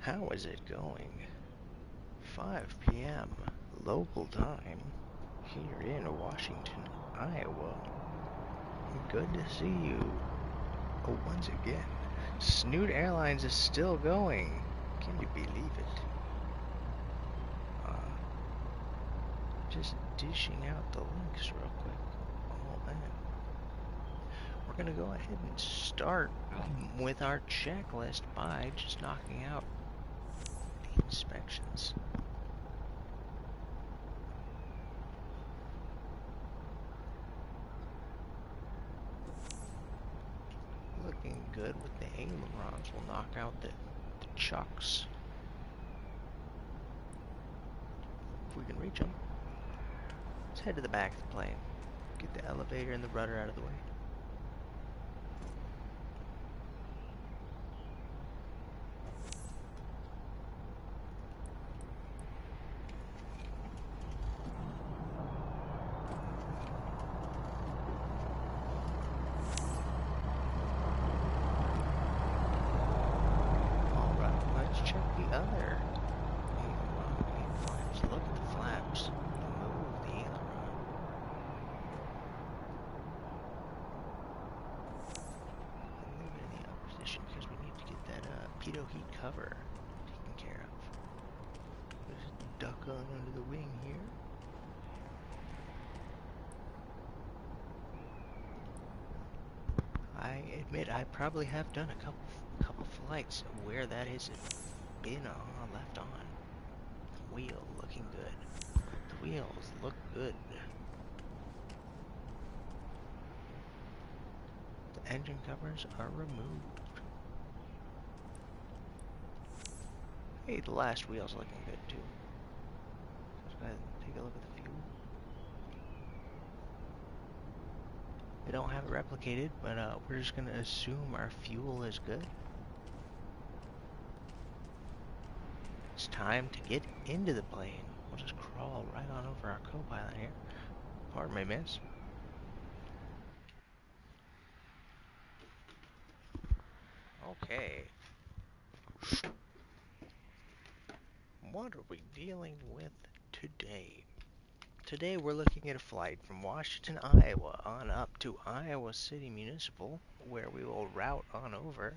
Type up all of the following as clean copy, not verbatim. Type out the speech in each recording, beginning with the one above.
How is it going? 5 p.m. local time here in Washington, Iowa. Good to see you. Oh, once again, Snoot Airlines is still going. Can you believe it? Just dishing out the links real quick. Oh man. We're gonna go ahead and start with our checklist by just knocking out the inspections. Looking good with the ailerons. We'll knock out the chucks. If we can reach them. Let's head to the back of the plane. Get the elevator and the rudder out of the way. Alright, let's check the other aileron flaps. Look at the flaps. Move the aileron. And leave it in the up position because we need to get that pitot heat cover taken care of. Just duck on under the wing here. I admit I probably have done a couple flights where that has been on, left on. Wheel looking good. The wheels look good. The engine covers are removed. Hey, the last wheel's looking good too. Let's go ahead and take a look at the fuel. I don't have it replicated, but we're just gonna assume our fuel is good. It's time to get into the plane. We'll just crawl right on over our co-pilot here. Pardon me, miss. Okay. What are we dealing with today? Today we're looking at a flight from Washington, Iowa on up to Iowa City Municipal, where we will route on over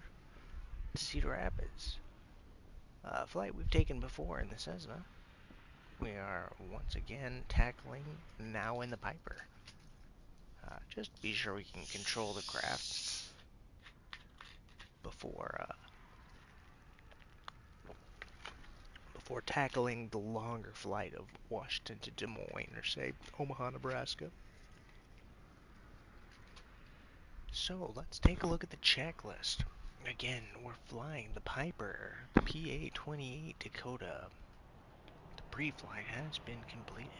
to Cedar Rapids. A flight we've taken before in the Cessna. We are once again tackling now in the Piper. Just be sure we can control the craft before tackling the longer flight of Washington to Des Moines or say Omaha, Nebraska. So let's take a look at the checklist. Again, we're flying the Piper, the PA-28 Dakota. The pre-flight has been completed.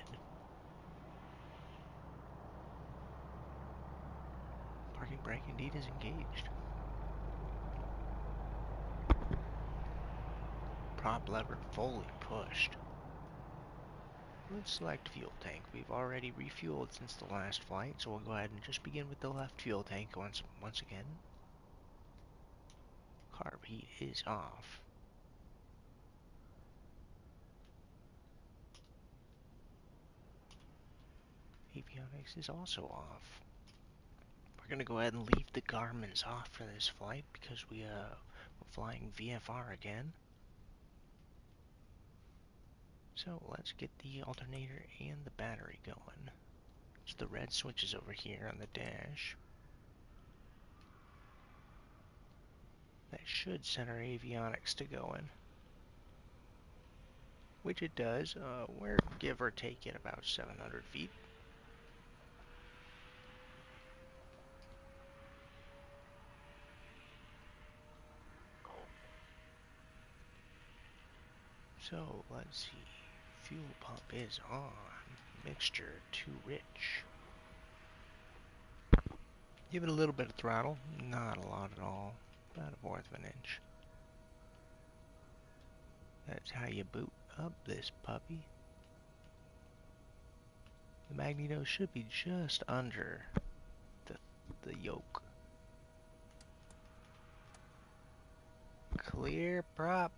Parking brake indeed is engaged. Prop lever fully pushed. Let's select fuel tank. We've already refueled since the last flight, so we'll go ahead and just begin with the left fuel tank once again. Carb heat is off. Avionics is also off. We're going to go ahead and leave the Garmin's off for this flight because we're flying VFR again. So let's get the alternator and the battery going. It's the red switches over here on the dash. That should set our avionics to going. Which it does. We're give or take at about 700 feet. So let's see. Fuel pump is on. Mixture too rich. Give it a little bit of throttle. Not a lot at all. About 1/4 of an inch. That's how you boot up this puppy. The magneto should be just under the yoke. Clear prop.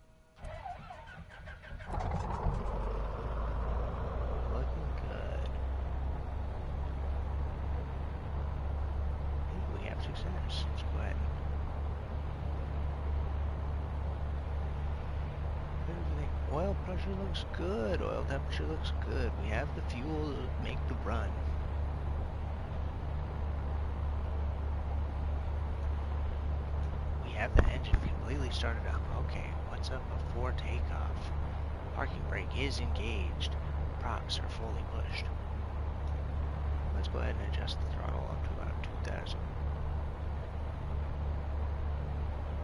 Oil pressure looks good. Oil temperature looks good. We have the fuel to make the run. We have the engine completely started up. Okay, what's up before takeoff? Parking brake is engaged. Props are fully pushed. Let's go ahead and adjust the throttle up to about 2,000.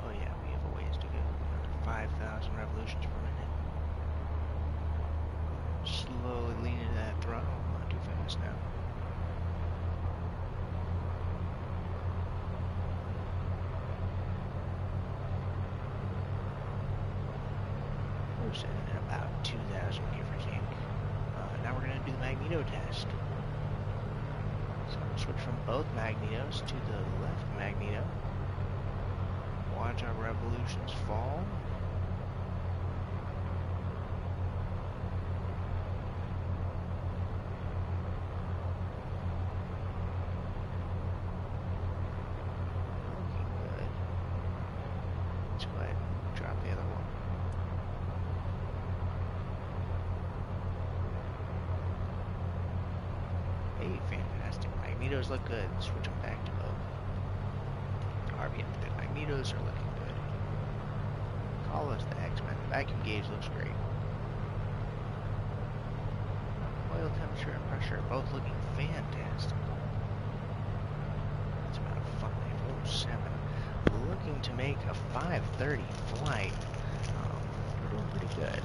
Oh yeah, we have a ways to go. Another 5,000 revolutions per minute. Slowly lean into that throttle. Not too fast now. We're sitting at about 2,000, give or take. Now we're going to do the magneto test. So we'll switch from both magnetos to the left magneto. Watch our revolutions fall. Looking good. Let's go ahead and drop the other one. Hey, fantastic. Magnetos look good. Switch them back to both. RPM, the magnetos are looking good. Call us the X-Men. The vacuum gauge looks great. Oil temperature and pressure are both looking fantastic. It's about 507. Looking to make a 530 flight. We're doing pretty good.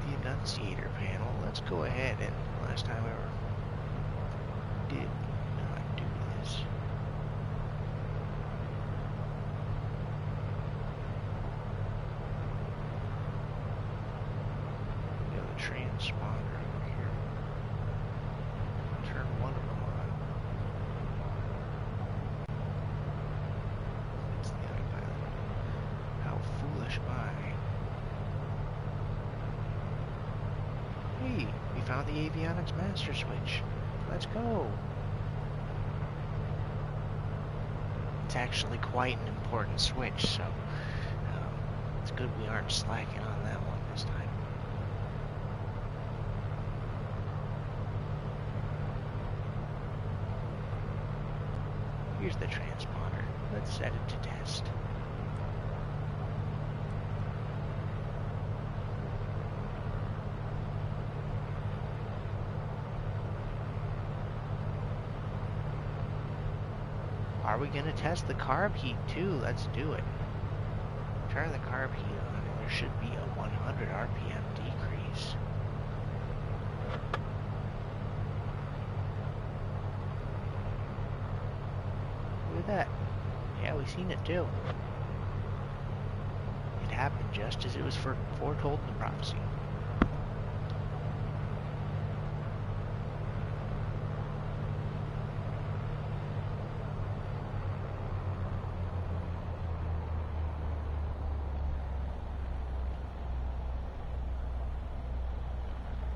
The annunciator panel. Let's go ahead and last time we did not do this. We have the transponder over here. Turn one of them on. It's the autopilot. How foolish am I? Hey, we found the avionics master switch. Let's go. It's actually quite an important switch, so it's good we aren't slacking on that one this time. Here's the transponder. Let's set it to test. Are we going to test the carb heat too? Let's do it. Turn the carb heat on and there should be a 100 RPM decrease. Look at that. Yeah, we seen it too. It happened just as it was foretold in the prophecy.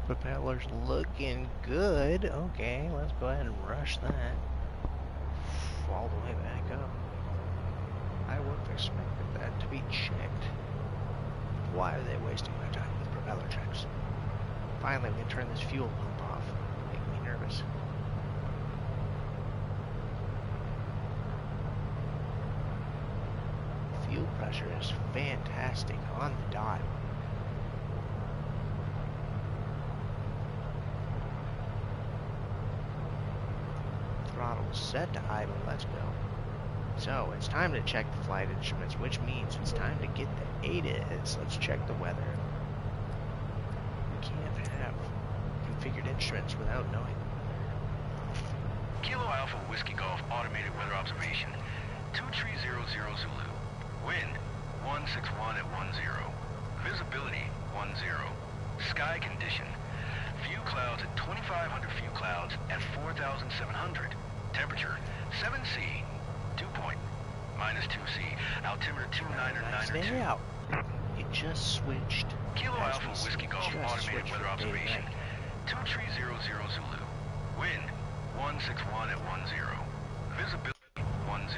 Propeller's looking good. Okay, let's go ahead and rush that. All the way back up. I would have expected that to be checked. Why are they wasting my time with propeller checks? Finally, we can turn this fuel pump off. Making me nervous. Fuel pressure is fantastic on the dot. Throttle set to idle. Let's go. So it's time to check the flight instruments, which means it's time to get the ADAS. Let's check the weather. We can't have configured instruments without knowing. Kilo Alpha Whiskey Golf Automated Weather Observation. 2300 Zulu. Wind 161 at 10. Visibility 10. Sky condition. Few clouds at 2,500 few clouds at 4,700. Temperature 7C. Dew point -2C. Altimeter 29992. Stay out. It just switched. Kilo Alpha Whiskey Golf Automated Weather Observation. 2300 Zulu. Wind 161 at 10. Visibility 10.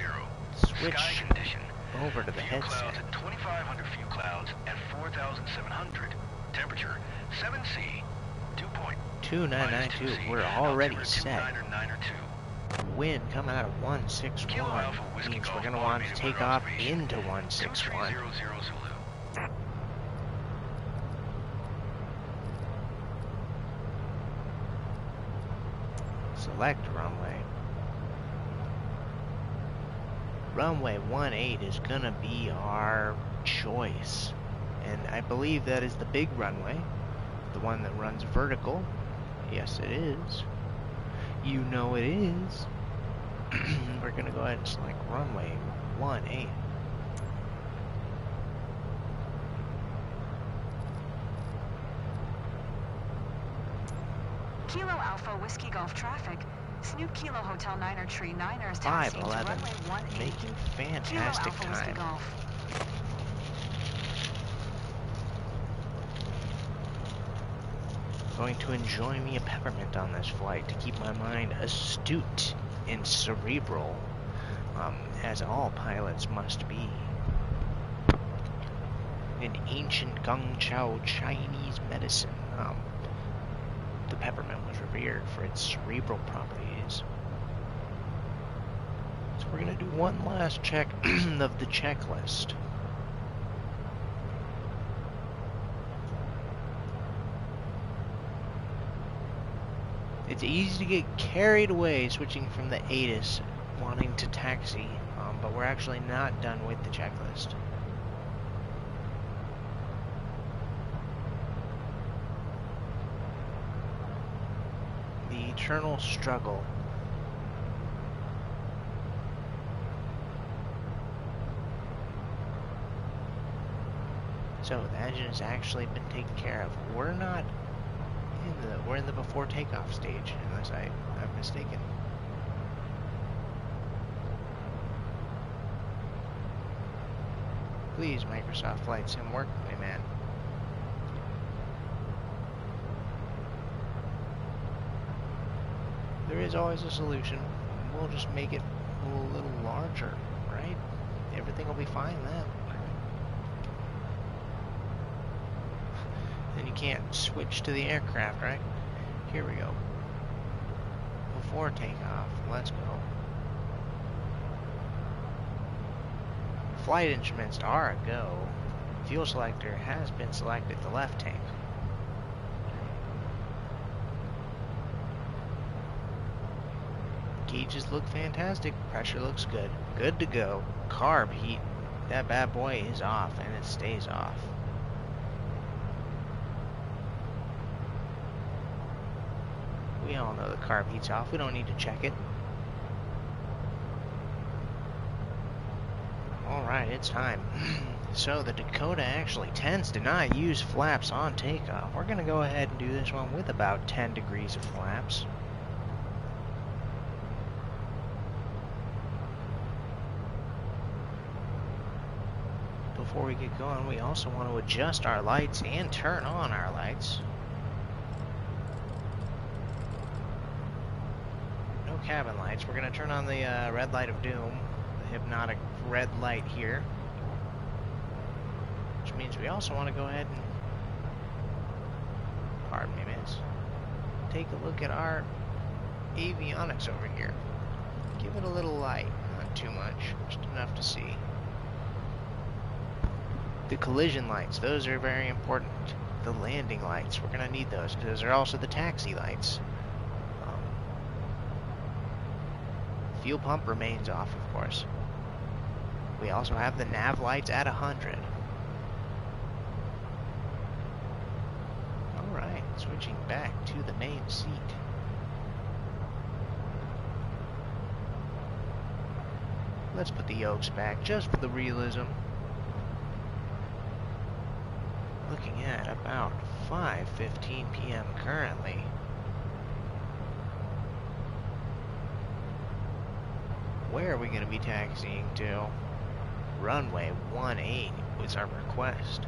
Switch. Sky condition. over to the Few headset. clouds at 2,500, few clouds at 4,700. Temperature 7C, dew point 2992. -2C. We're already Altimeter set. 2992. Wind coming out of Kilo 161 Alpha Whiskey means we're Golf going to want to automated take weather off observation. into 161. 2300 Zulu. Select runway. Runway 18 is going to be our choice. And I believe that is the big runway. The one that runs vertical. Yes, it is. You know it is. We're going to go ahead and select runway 18. Kilo Alpha Whiskey Golf traffic. Snoop Kilo Hotel Niner Tree Niners taxiing to 511. runway 18. Making Kilo fantastic Alpha Whiskey time. Golf. Going to enjoy me a peppermint on this flight to keep my mind astute and cerebral, as all pilots must be. In ancient Gong Chao Chinese medicine, the peppermint was revered for its cerebral properties. So we're going to do one last check of the checklist. It's easy to get carried away switching from the ATIS wanting to taxi, but we're actually not done with the checklist. The eternal struggle. So the engine has actually been taken care of. We're not we're in the before takeoff stage, unless I'm mistaken. Please, Microsoft Flight Sim, work with me, man. There is always a solution. We'll just make it a little larger, right? Everything will be fine then. Then you can't switch to the aircraft, right? Here we go. Before takeoff, let's go. Flight instruments are a go. Fuel selector has been selected, the left tank. Gauges look fantastic, pressure looks good. Good to go. Carb heat, that bad boy is off, and it stays off. We all know the carb heat's off. We don't need to check it. Alright, it's time. So the Dakota actually tends to not use flaps on takeoff. We're going to go ahead and do this one with about 10 degrees of flaps. Before we get going, we also want to adjust our lights and turn on our lights. Cabin lights. We're going to turn on the red light of doom, the hypnotic red light here, which means we also want to go ahead and, pardon me, miss, take a look at our avionics over here. Give it a little light, not too much, just enough to see. The collision lights, those are very important. The landing lights, we're going to need those because those are also the taxi lights. Fuel pump remains off, of course. We also have the nav lights at 100. Alright, switching back to the main seat. Let's put the yokes back just for the realism. Looking at about 5:15 p.m. currently. Where are we going to be taxiing to? Runway 18 was our request.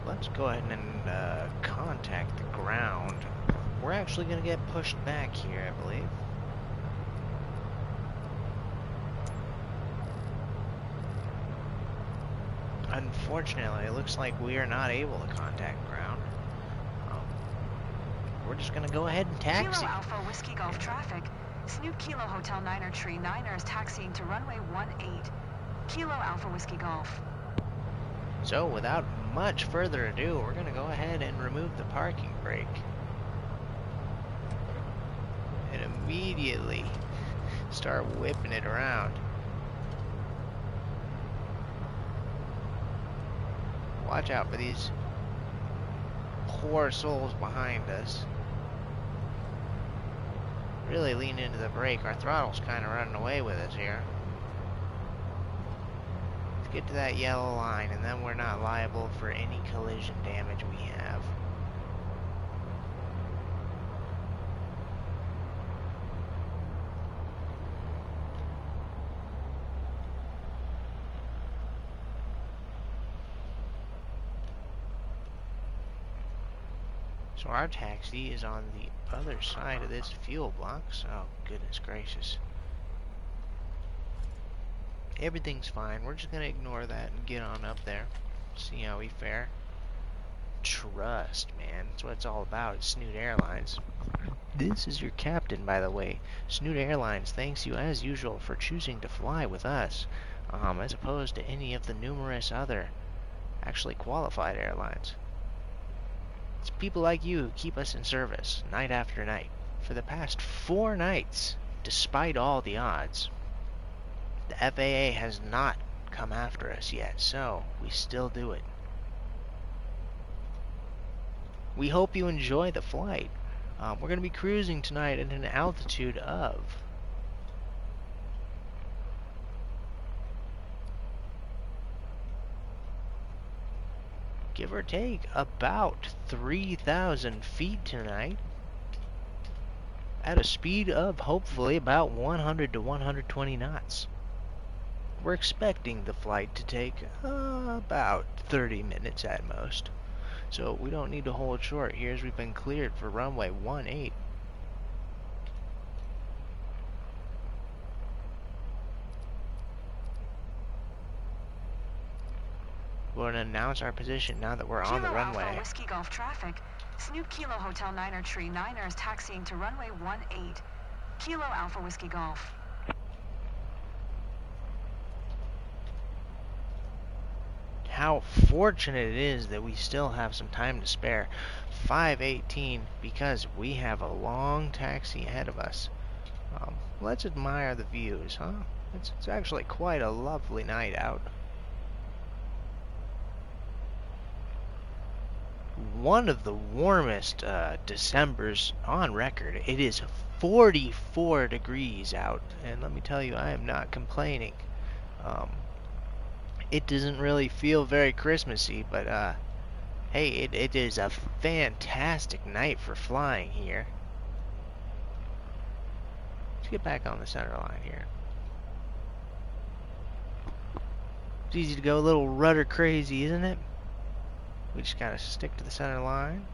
Let's go ahead and contact the ground. We're actually going to get pushed back here, I believe. unfortunately, it looks like we are not able to contact ground. We're just going to go ahead and taxi. Kilo Alpha Whiskey Golf traffic. Snoop Kilo Hotel Niner Tree Niner is taxiing to runway 18. Kilo Alpha Whiskey Golf. So, without much further ado, we're going to go ahead and remove the parking brake. And immediately start whipping it around. Watch out for these poor souls behind us. Really lean into the brake. Our throttle's kind of running away with us here. Let's get to that yellow line, and then we're not liable for any collision damage we have. So our taxi is on the other side of this fuel box. Oh, goodness gracious. Everything's fine. We're just going to ignore that and get on up there. See how we fare. Trust, man. That's what it's all about. It's Snoot Airlines. This is your captain, by the way. Snoot Airlines thanks you, as usual, for choosing to fly with us, as opposed to any of the numerous other actually qualified airlines. It's people like you who keep us in service, night after night. For the past 4 nights, despite all the odds, the FAA has not come after us yet, so we still do it. We hope you enjoy the flight. We're going to be cruising tonight at an altitude of give or take about 3,000 feet tonight, at a speed of hopefully about 100 to 120 knots. We're expecting the flight to take about 30 minutes at most, so we don't need to hold short here as we've been cleared for runway 18. We're going to announce our position now that we're on the runway. Alpha Whiskey Golf traffic. Snoop Kilo Hotel Niner Tree Niner is taxiing to runway 18. Kilo Alpha Whiskey Golf. How fortunate it is that we still have some time to spare. 5:18, because we have a long taxi ahead of us. Let's admire the views, huh? It's actually quite a lovely night out. One of the warmest Decembers on record. It is 44 degrees out, and let me tell you, I am not complaining. It doesn't really feel very Christmassy, but hey, it is a fantastic night for flying here. Let's get back on the center line here. It's easy to go a little rudder crazy, isn't it? We just gotta stick to the center line.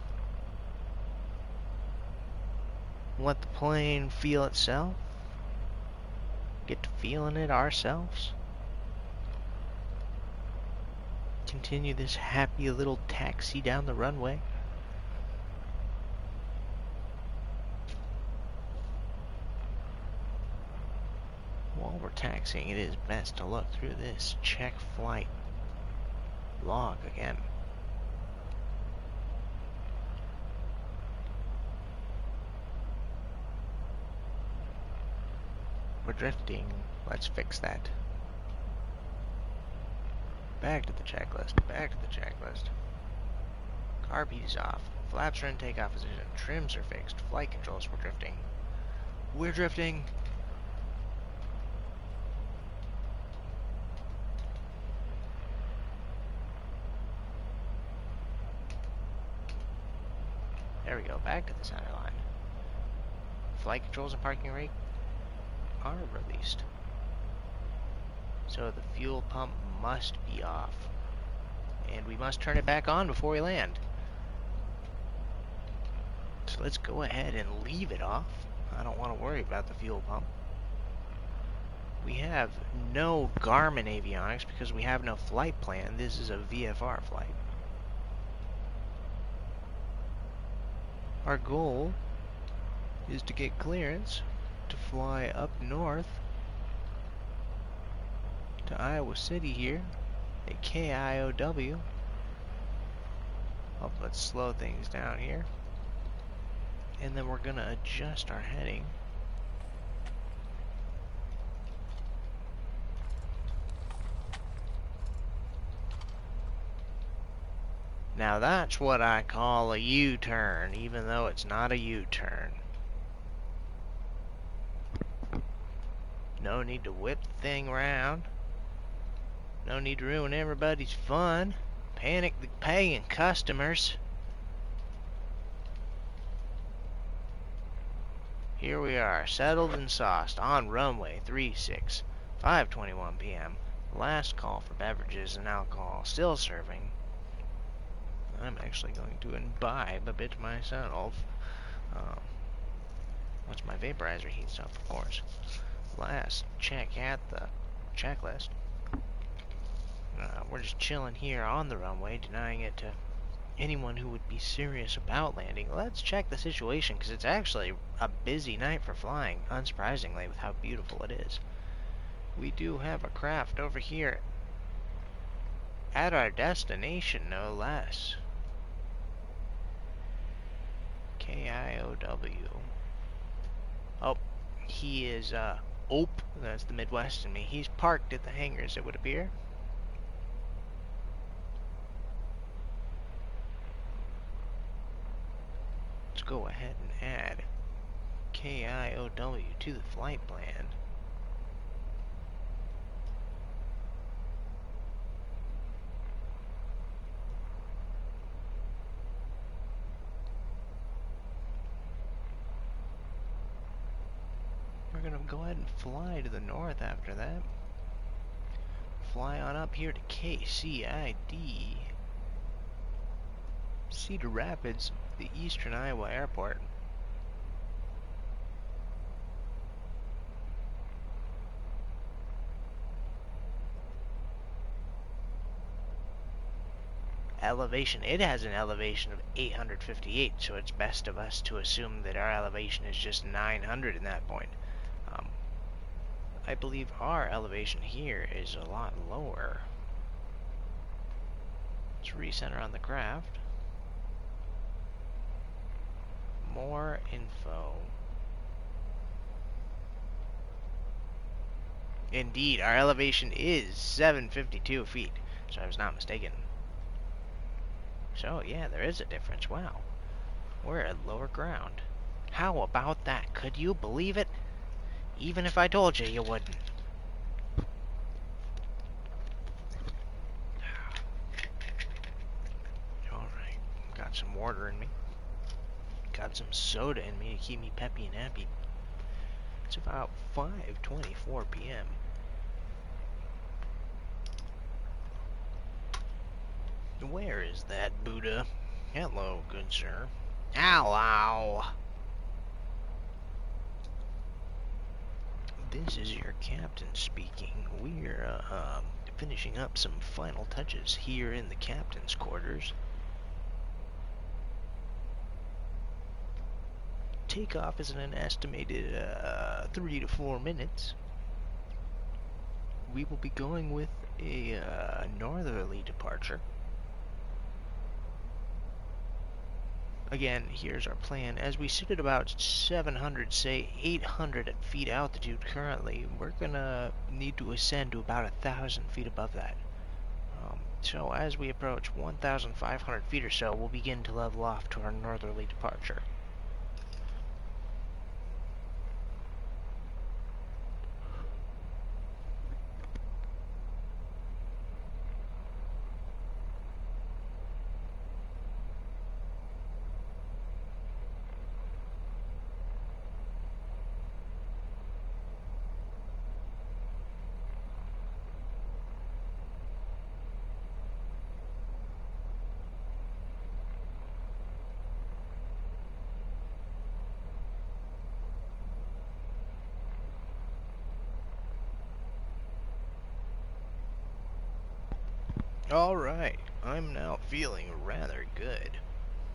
Let the plane feel itself. Get to feeling it ourselves. Continue this happy little taxi down the runway. While we're taxiing, it is best to look through this check flight log again. We're drifting. Let's fix that. Back to the checklist. Back to the checklist. Carb heat is off. Flaps are in takeoff position. Trims are fixed. Flight controls. We're drifting. We're drifting. There we go. Back to the center line. Flight controls and parking brake are released. So the fuel pump must be off. And we must turn it back on before we land. So let's go ahead and leave it off. I don't want to worry about the fuel pump. We have have no Garmin avionics because we have no flight plan. This is a VFR flight. Our goal is to get clearance to fly up north to Iowa City here at KIOW. Oh, let's slow things down here. And then we're going to adjust our heading. Now that's what I call a U-turn, even though it's not a U-turn. No need to whip the thing around. No need to ruin everybody's fun. Panic the paying customers. Here we are, settled and sauced on runway 36, 5:21 p.m. Last call for beverages and alcohol still serving. I'm actually going to imbibe a bit myself. Once my vaporizer heats up, of course. Last check at the checklist. We're just chilling here on the runway, denying it to anyone who would be serious about landing. Let's check the situation, because it's actually a busy night for flying, unsurprisingly, with how beautiful it is. We do have a craft over here at our destination, no less. KIOW. Oh, he is, that's the Midwest in me. He's parked at the hangars, it would appear. Let's go ahead and add KIOW to the flight plan. We're going to go ahead and fly to the north after that. Fly on up here to KCID. Cedar Rapids, the Eastern Iowa Airport. Elevation, it has an elevation of 858, so it's best of us to assume that our elevation is just 900 in that point. I believe our elevation here is a lot lower. Let's recenter on the craft. More info. Indeed, our elevation is 752 feet, so I was not mistaken. So, yeah, there is a difference. Wow. We're at lower ground. How about that? Could you believe it? Even if I told you, you wouldn't. Alright. Got some water in me. Got some soda in me to keep me peppy and happy. It's about 5:24 p.m. Where is that Buddha? Hello, good sir. Hello! This is your captain speaking. We're finishing up some final touches here in the captain's quarters. Takeoff is in an estimated 3 to 4 minutes. We will be going with a northerly departure. Again, here's our plan. As we sit at about 700, say 800 feet altitude currently, we're gonna need to ascend to about 1,000 feet above that. So as we approach 1,500 feet or so, we'll begin to level off to our northerly departure. Alright, I'm now feeling rather good.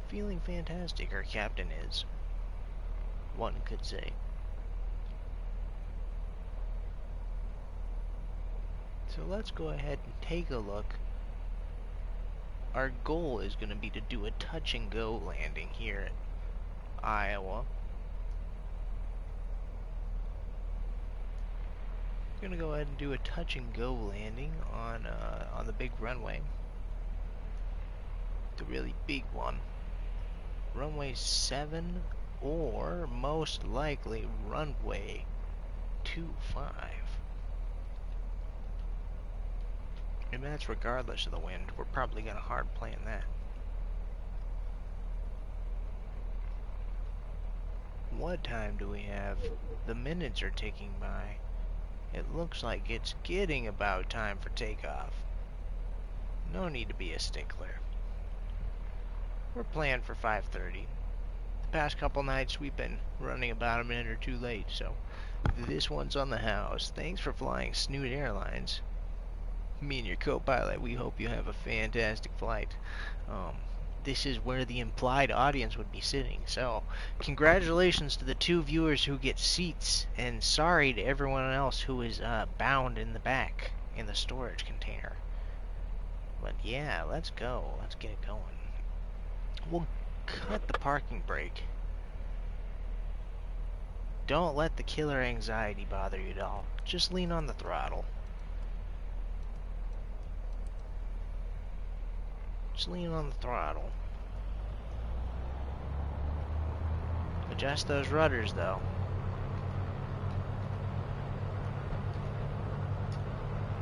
Feeling fantastic, our captain is. One could say. So let's go ahead and take a look. Our goal is going to be to do a touch and go landing here at Iowa. We're going to go ahead and do a touch and go landing on the big runway. The really big one. Runway 7 or most likely runway 25. And that's regardless of the wind. We're probably going to hard plan that. What time do we have? The minutes are ticking by. It looks like it's getting about time for takeoff. No need to be a stickler. We're planned for 5:30. The past couple nights we've been running about a minute or two late, so this one's on the house. Thanks for flying Snoot Airlines. Me and your co-pilot, we hope you have a fantastic flight. This is where the implied audience would be sitting, so congratulations to the 2 viewers who get seats, and sorry to everyone else who is bound in the back in the storage container. But yeah, let's go. Let's get it going. We'll cut the parking brake. Don't let the killer anxiety bother you at all. Just lean on the throttle. Just lean on the throttle. Adjust those rudders, though.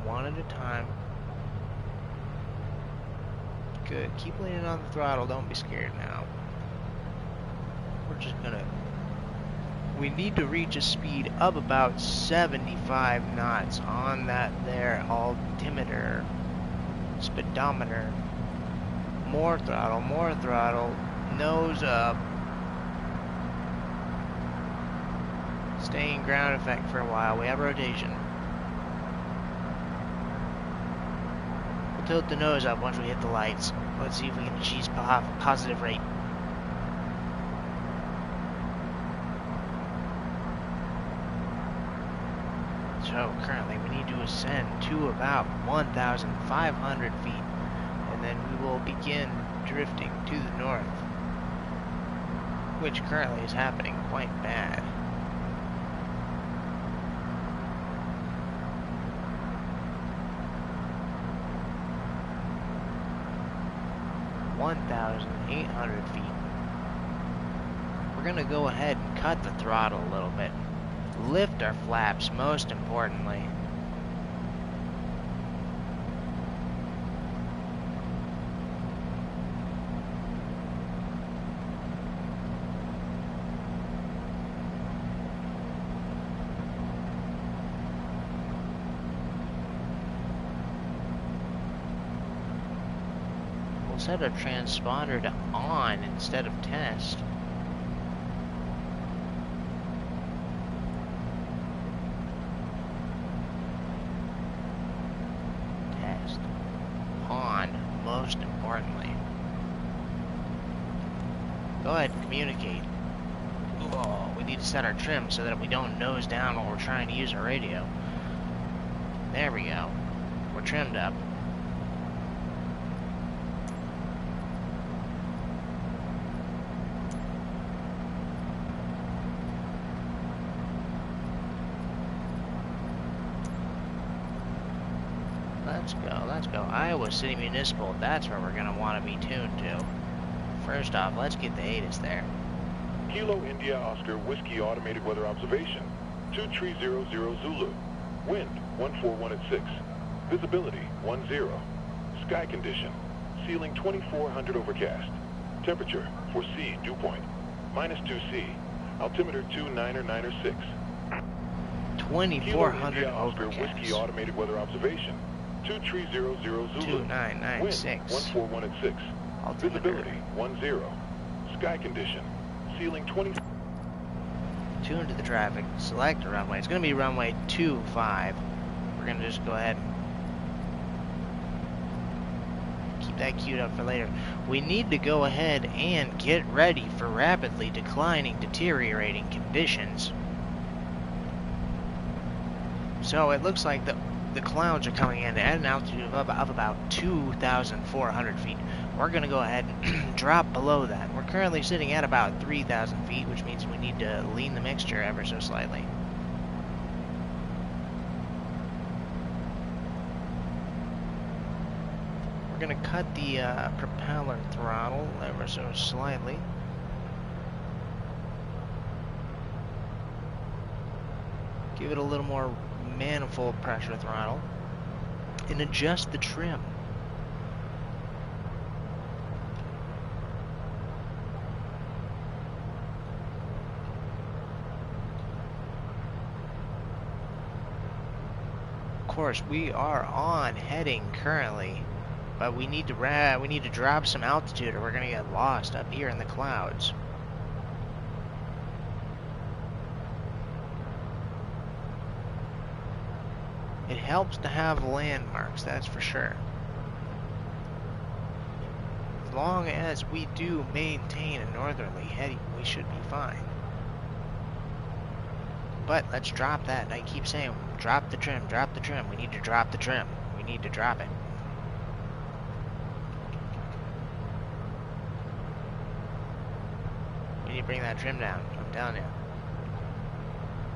One at a time. Good. Keep leaning on the throttle. Don't be scared now. We're just gonna... We need to reach a speed of about 75 knots on that there altimeter, speedometer. More throttle, nose up. Staying ground effect for a while. We have rotation. We'll tilt the nose up once we hit the lights. Let's see if we can achieve positive rate. So currently we need to ascend to about 1,500 feet. And then we will begin drifting to the north, which currently is happening quite bad. (1,800 feet). We're gonna go ahead and cut the throttle a little bit. Lift our flaps, most importantly. We'll set our transponder to on instead of test. Test. On, most importantly. Go ahead and communicate. Oh, we need to set our trim so that we don't nose down while we're trying to use our radio. There we go. We're trimmed up. Let's go. Iowa City Municipal, that's where we're going to want to be tuned to. First off, let's get the ATIS there. Kilo India Oscar Whiskey Automated Weather Observation, 2300 Zulu. Wind, 141 at 6. Visibility, 10. Sky condition, ceiling 2400 overcast. Temperature, for C, dew point, -2C. Altimeter 2996. 2400 Oscar overcast. Whiskey Automated Weather Observation, 2300 Zulu. 2996. Wind, 141 at 6. Altimeter. Visibility, 10. Sky condition, ceiling 20. Tune to the traffic. Select a runway. It's going to be runway 25. We're going to just go ahead and keep that queued up for later. We need to go ahead and get ready for rapidly declining, deteriorating conditions. So it looks like the clouds are coming in at an altitude of about 2,400 feet. We're going to go ahead and drop below that. We're currently sitting at about 3,000 feet, which means we need to lean the mixture ever so slightly. We're going to cut the propeller throttle ever so slightly. Give it a little more manifold pressure throttle. And adjust the trim. Of course, we are on heading currently. But we need to drop some altitude or we're going to get lost up here in the clouds. It helps to have landmarks, that's for sure. As long as we do maintain a northerly heading, we should be fine. But let's drop that. I keep saying, drop the trim, drop the trim. We need to drop the trim. We need to drop it. You bring that trim down, I'm telling you.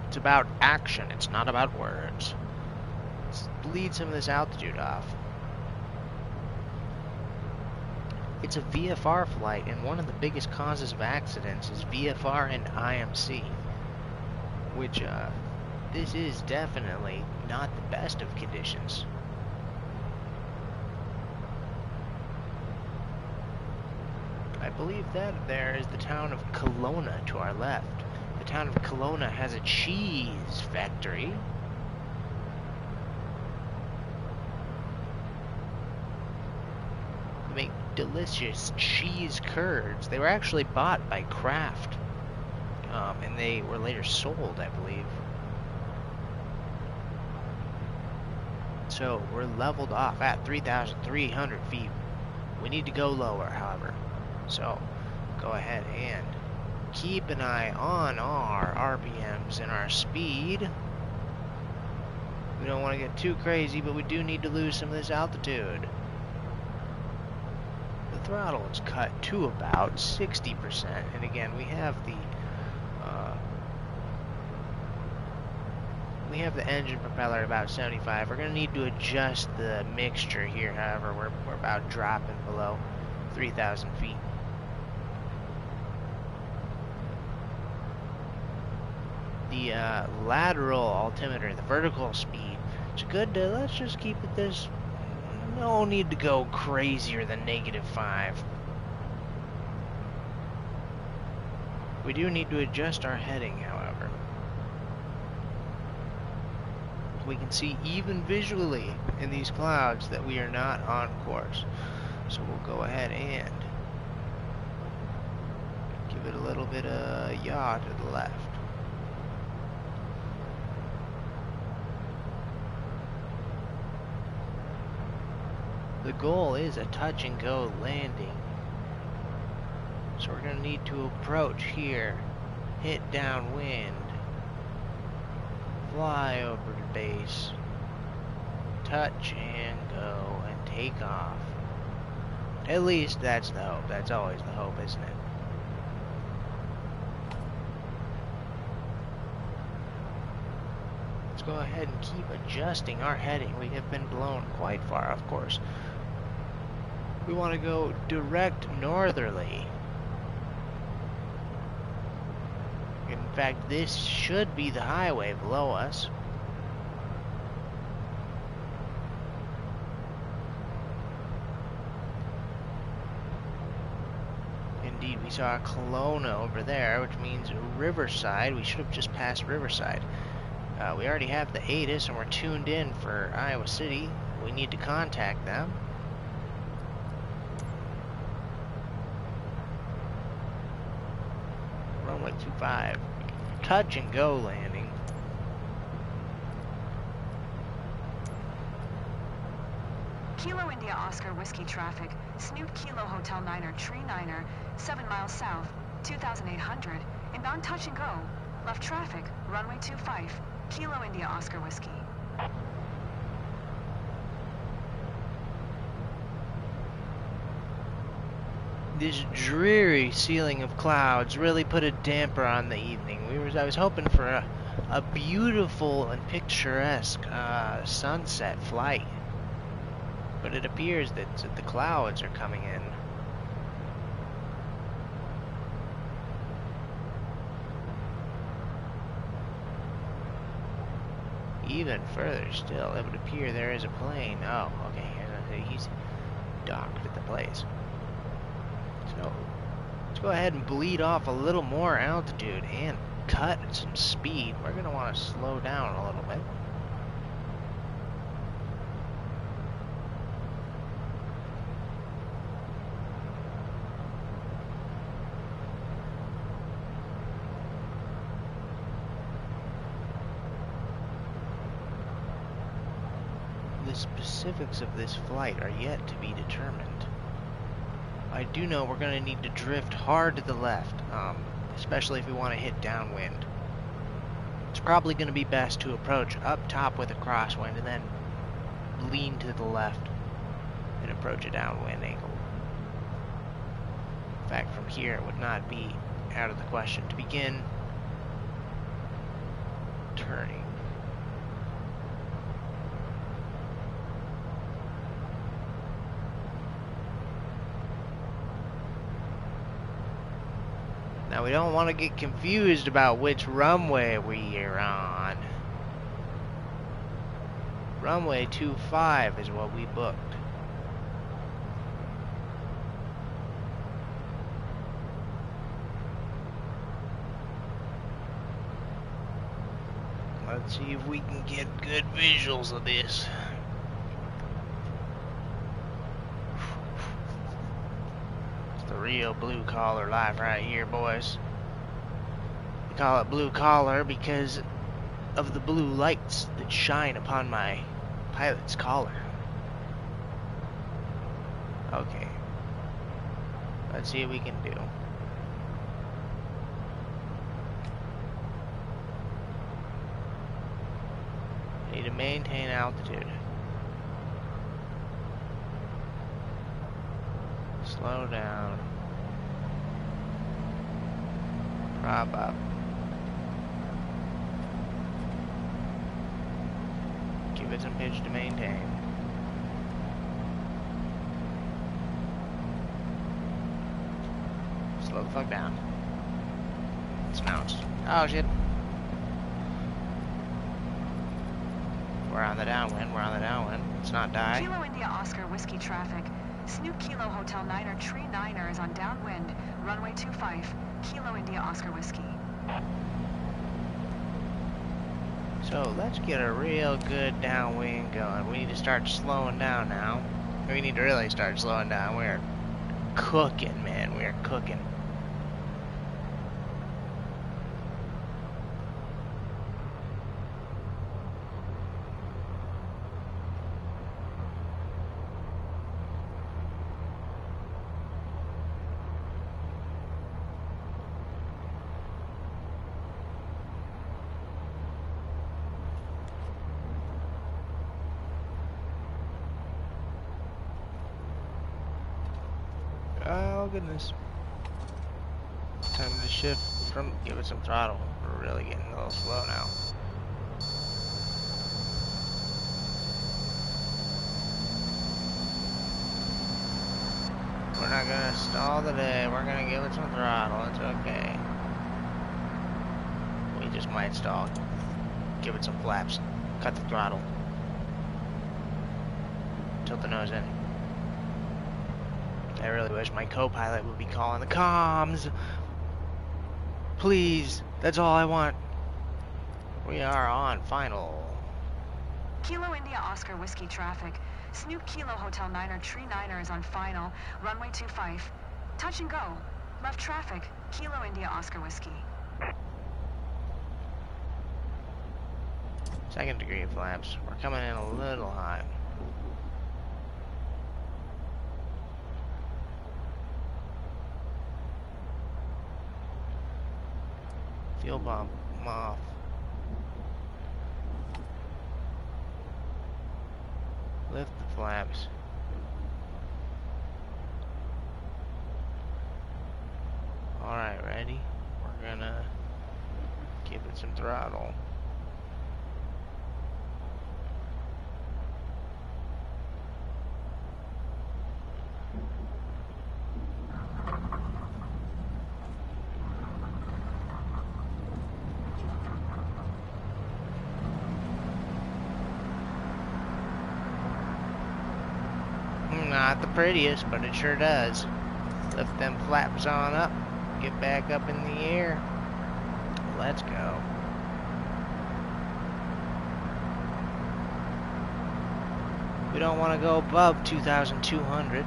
It's about action, it's not about words. Let's bleed some of this altitude off. It's a VFR flight, and one of the biggest causes of accidents is VFR and IMC. Which, this is definitely not the best of conditions. I believe that there is the town of Kelowna to our left. The town of Kelowna has a cheese factory. They make delicious cheese curds. They were actually bought by Kraft. And they were later sold, I believe. So we're leveled off at 3,300 feet. We need to go lower, however. So, go ahead and keep an eye on our RPMs and our speed. We don't want to get too crazy, but we do need to lose some of this altitude. The throttle is cut to about 60%, and again, we have the engine propeller at about 75. We're going to need to adjust the mixture here, however, we're about dropping below 3,000 feet. The lateral altimeter, the vertical speed, it's good to, let's just keep it this, no need to go crazier than -5. We do need to adjust our heading, however. We can see even visually in these clouds that we are not on course. So we'll go ahead and give it a little bit of yaw to the left. The goal is a touch and go landing. So we're going to need to approach here, hit downwind, fly over the base, touch and go, and take off. At least that's the hope. That's always the hope, isn't it? Let's go ahead and keep adjusting our heading. We have been blown quite far, of course. We want to go direct northerly. In fact, this should be the highway below us. Indeed, we saw Kelowna over there, which means Riverside. We should have just passed Riverside. We already have the ATIS, and we're tuned in for Iowa City. We need to contact them. Runway 25. Touch and go landing. Kilo India Oscar Whiskey traffic, Snoop Kilo Hotel Niner Tree Niner, 7 miles south, 2800, inbound touch and go, left traffic, runway 25, Kilo India Oscar Whiskey. This dreary ceiling of clouds really put a damper on the evening. I was hoping for a beautiful and picturesque sunset flight, but it appears that the clouds are coming in. Even further still, it would appear there is a plane. Oh, okay, he's docked at the place. So, let's go ahead and bleed off a little more altitude and cut some speed. We're going to want to slow down a little bit. The specifics of this flight are yet to be determined. I do know we're going to need to drift hard to the left, especially if we want to hit downwind. It's probably going to be best to approach up top with a crosswind and then lean to the left and approach a downwind angle. In fact, from here it would not be out of the question to begin turning. Now, we don't want to get confused about which runway we are on. Runway 25 is what we booked. Let's see if we can get good visuals of this. Real blue collar life right here, boys. We call it blue collar because of the blue lights that shine upon my pilot's collar. Okay. Let's see what we can do. Need to maintain altitude. Slow down. Prop up. Give it some pitch to maintain. Slow the fuck down. Snout. Oh shit. We're on the downwind. We're on the downwind. Let's not die. Kilo India Oscar Whiskey traffic. Snoop Kilo Hotel Niner Tree Niner is on downwind. Runway 25. Kilo India Oscar Whiskey. So let's get a real good downwind going. We need to start slowing down now. We need to really start slowing down. We're cooking, man. We're cooking. Oh goodness. Time to shift from, give it some throttle. We're really getting a little slow now. We're not gonna stall today, we're gonna give it some throttle, it's okay. We just might stall. Give it some flaps. Cut the throttle. Tilt the nose in. I really wish my co-pilot would be calling the comms. Please, that's all I want. We are on final. Kilo India Oscar Whiskey traffic. Snoop Kilo Hotel Niner Tree Niner is on final. Runway 25. Touch and go. Left traffic. Kilo India Oscar Whiskey. Second degree flaps. We're coming in a little high. Fuel pump off. Lift the flaps. Alright, ready? We're gonna give it some throttle. Not the prettiest, but it sure does. Lift them flaps on up. Get back up in the air. Let's go. We don't want to go above 2,200.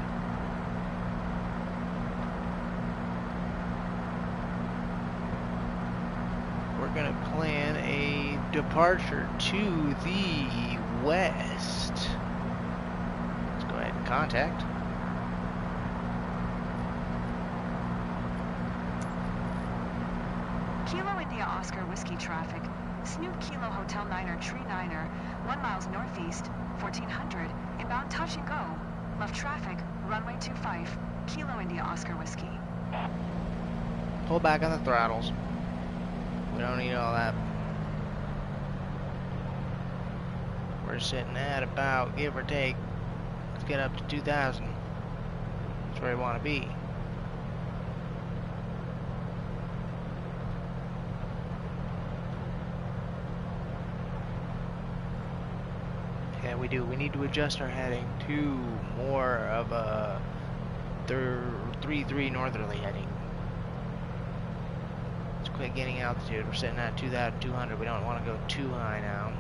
We're going to plan a departure to the west. Let's go ahead and contact. Kilo India Oscar Whiskey traffic. Snoop Kilo Hotel Niner Tree Niner, 1 miles northeast, 1400, inbound touch and go. Left traffic, runway 25, Kilo India Oscar Whiskey. Pull back on the throttles. We don't need all that. We're sitting at about, give or take, let's get up to 2,000. That's where we want to be. Yeah, we do. We need to adjust our heading to more of a 3-3 northerly heading. Let's quit getting altitude. We're sitting at 2,200. We don't want to go too high now.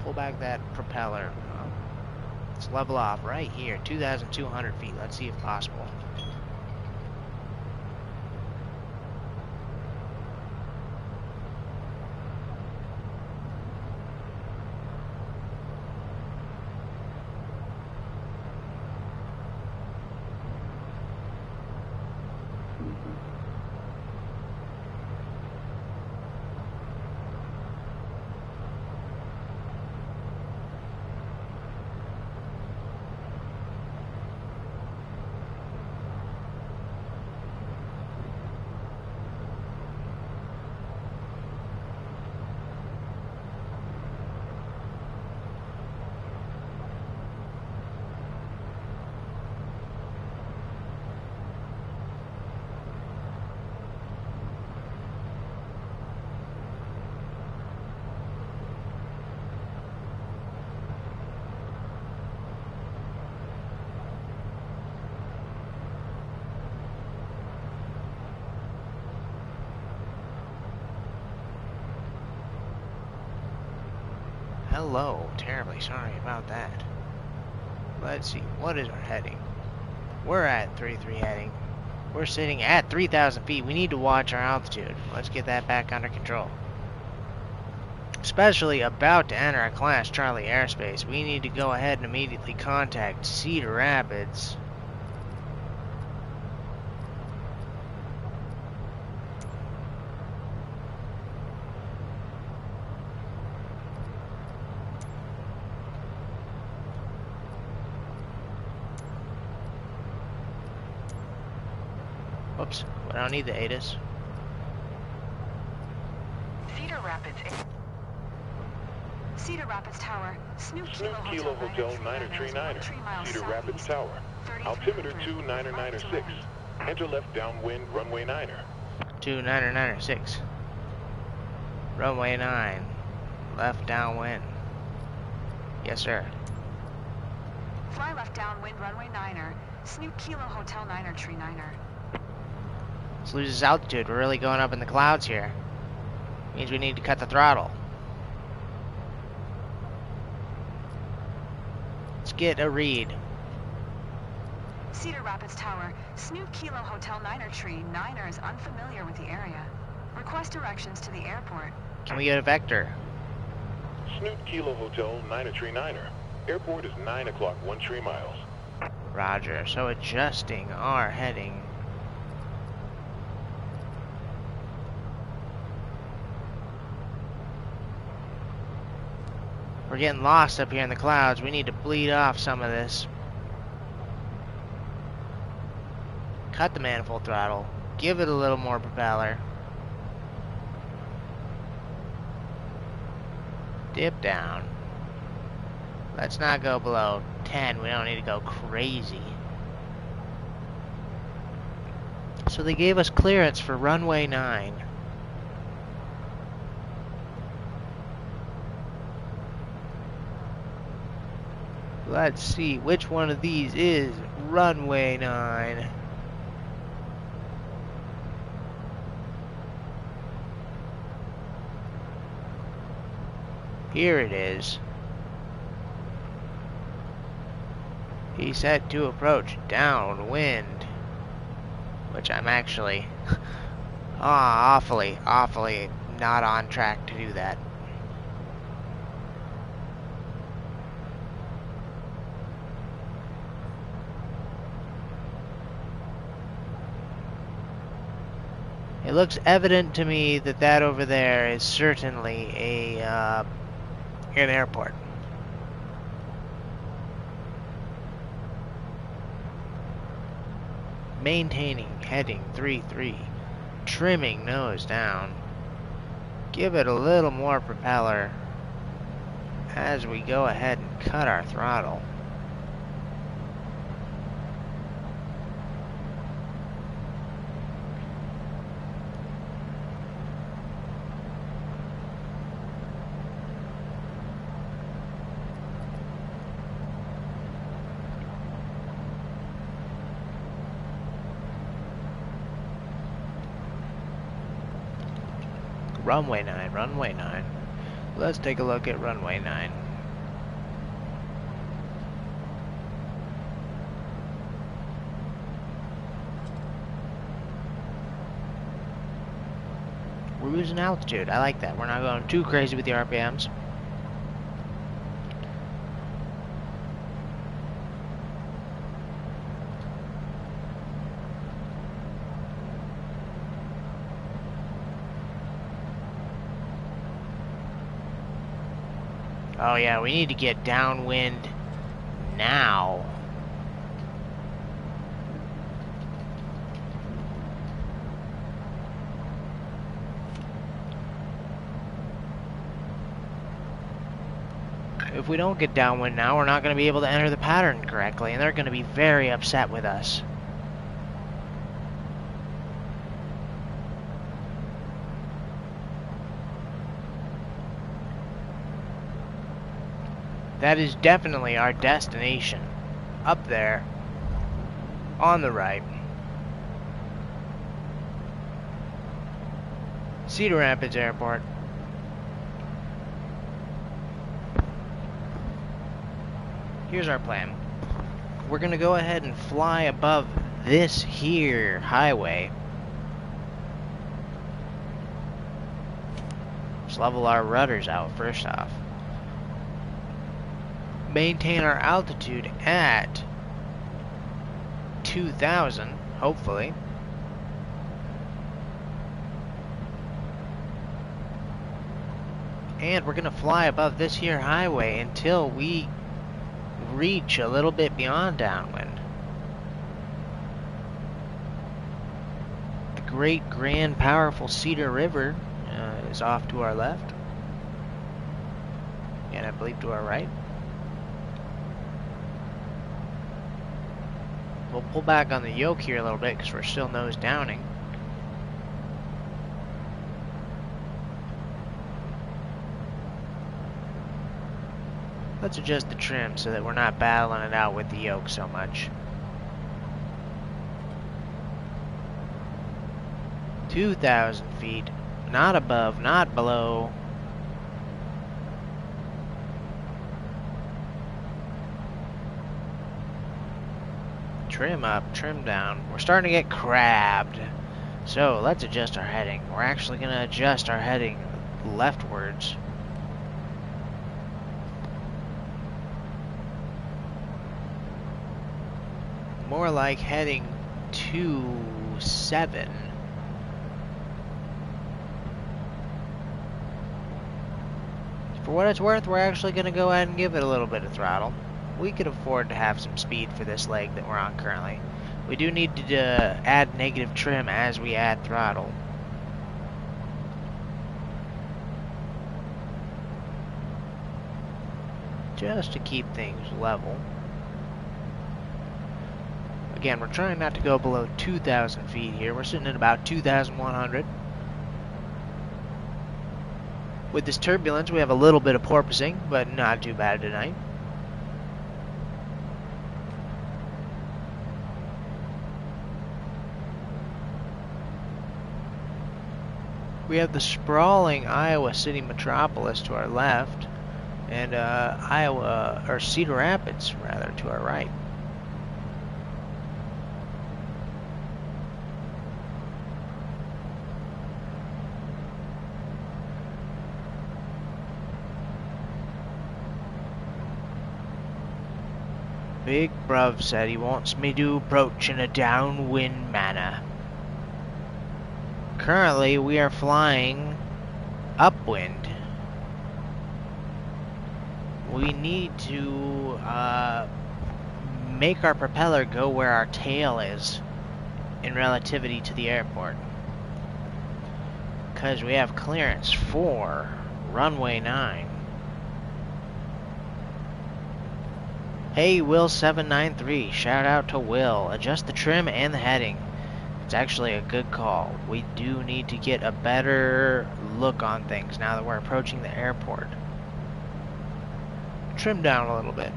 Pull back that propeller. Let's level off right here, 2,200 feet. Let's see if possible. Hello, terribly sorry about that. Let's see, what is our heading? We're at 3-3 heading. We're sitting at 3,000 feet. We need to watch our altitude. Let's get that back under control. Especially about to enter a Class Charlie airspace, we need to go ahead and immediately contact Cedar Rapids. Whoops, we don't need the ATIS. Cedar Rapids. Cedar Rapids Tower, Snoop Snoop Kilo Hotel Niner Tree Niner, Cedar Rapids Tower, altimeter 2996. Enter left downwind, runway 9er. 2996. Runway 9. Left downwind. Yes, sir. Fly left downwind, runway 9er, Snoop Kilo Hotel Niner Tree Niner. Let's lose this altitude. We're really going up in the clouds here. Means we need to cut the throttle. Let's get a read. Cedar Rapids Tower, Snoop Kilo Hotel Niner Tree. Niner is unfamiliar with the area. Request directions to the airport. Can we get a vector? Snoop Kilo Hotel Niner Tree Niner. Airport is 9 o'clock, 13 miles. Roger. So adjusting our heading. We're getting lost up here in the clouds. We need to bleed off some of this. Cut the manifold throttle. Give it a little more propeller. Dip down. Let's not go below 10. We don't need to go crazy. So they gave us clearance for runway 9. Let's see which one of these is runway 9. Here it is. He said to approach downwind, which I'm actually awfully not on track to do that. It looks evident to me that that over there is certainly an airport. Maintaining heading 3-3, trimming nose down. Give it a little more propeller as we go ahead and cut our throttle. Runway 9, runway 9. Let's take a look at runway 9. We're losing altitude. I like that. We're not going too crazy with the RPMs. Oh yeah, we need to get downwind now. If we don't get downwind now, we're not going to be able to enter the pattern correctly, and they're going to be very upset with us. That is definitely our destination. Up there. On the right. Cedar Rapids Airport. Here's our plan. We're going to go ahead and fly above this here highway. Let's level our rudders out first off. Maintain our altitude at 2,000, hopefully. And we're going to fly above this here highway until we reach a little bit beyond downwind. The great, grand, powerful Cedar River is off to our left. And I believe to our right. We'll pull back on the yoke here a little bit because we're still nose downing. Let's adjust the trim so that we're not battling it out with the yoke so much. 2,000 feet, not above, not below. Trim up, trim down. We're starting to get crabbed. So let's adjust our heading. We're actually going to adjust our heading leftwards. More like heading 2-7. For what it's worth, we're actually going to go ahead and give it a little bit of throttle. We could afford to have some speed for this leg that we're on currently. We do need to add negative trim as we add throttle. Just to keep things level. Again, we're trying not to go below 2,000 feet here. We're sitting at about 2,100. With this turbulence, we have a little bit of porpoising, but not too bad tonight. We have the sprawling Iowa City metropolis to our left, and Cedar Rapids, rather, to our right. Big Bruv said he wants me to approach in a downwind manner. Currently, we are flying upwind. We need to make our propeller go where our tail is in relativity to the airport. Because we have clearance for runway 9. Hey, Will793, shout out to Will. Adjust the trim and the heading. It's actually a good call. We do need to get a better look on things now that we're approaching the airport. Trim down a little bit.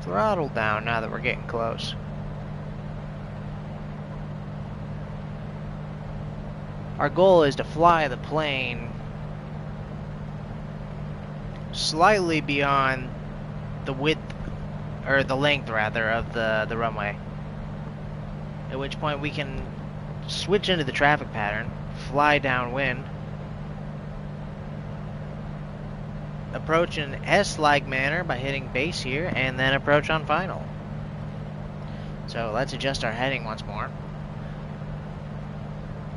Throttle down now that we're getting close. Our goal is to fly the plane slightly beyond the width, or the length rather, of the runway. At which point we can switch into the traffic pattern, fly downwind, approach in an S-like manner by hitting base here, and then approach on final. So let's adjust our heading once more.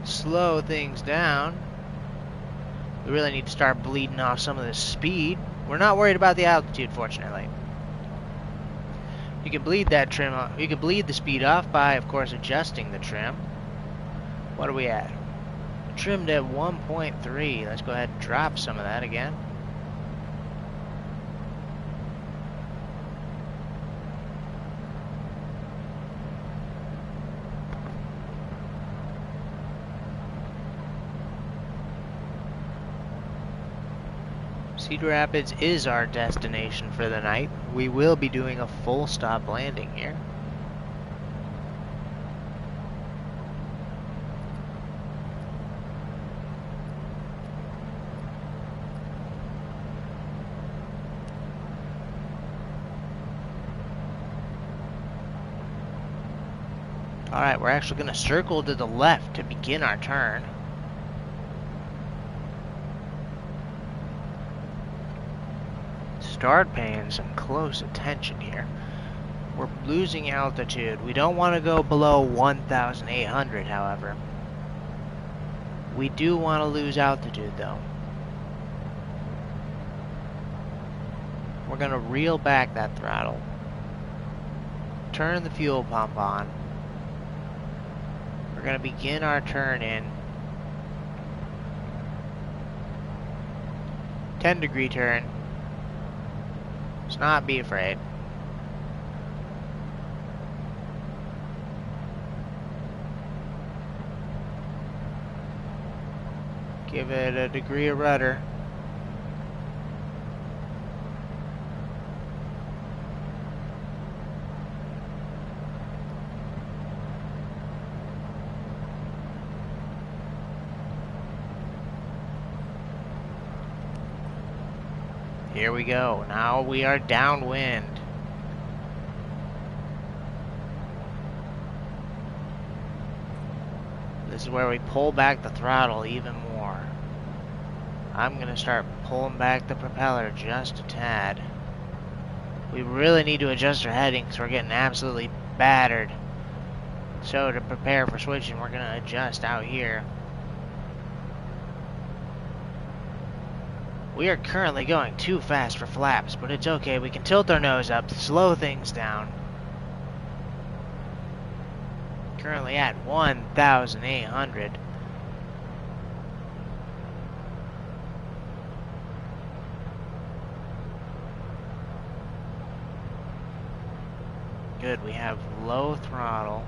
Slow things down. We really need to start bleeding off some of this speed. We're not worried about the altitude, fortunately. You can bleed that trim. You can bleed the speed off by, of course, adjusting the trim. What are we at? Trimmed at 1.3. Let's go ahead and drop some of that again. Cedar Rapids is our destination for the night. We will be doing a full stop landing here. Alright, we're actually going to circle to the left to begin our turn. Start paying some close attention here. We're losing altitude. We don't want to go below 1,800, however. We do want to lose altitude, though. We're going to reel back that throttle. Turn the fuel pump on. We're going to begin our turn in. 10-degree turn. Let's not be afraid. Give it a degree of rudder. Here we go. Now we are downwind. This is where we pull back the throttle even more. I'm going to start pulling back the propeller just a tad. We really need to adjust our heading because we're getting absolutely battered. So to prepare for switching, we're going to adjust out here. We are currently going too fast for flaps, but it's okay. We can tilt our nose up to slow things down. Currently at 1,800. Good, we have low throttle.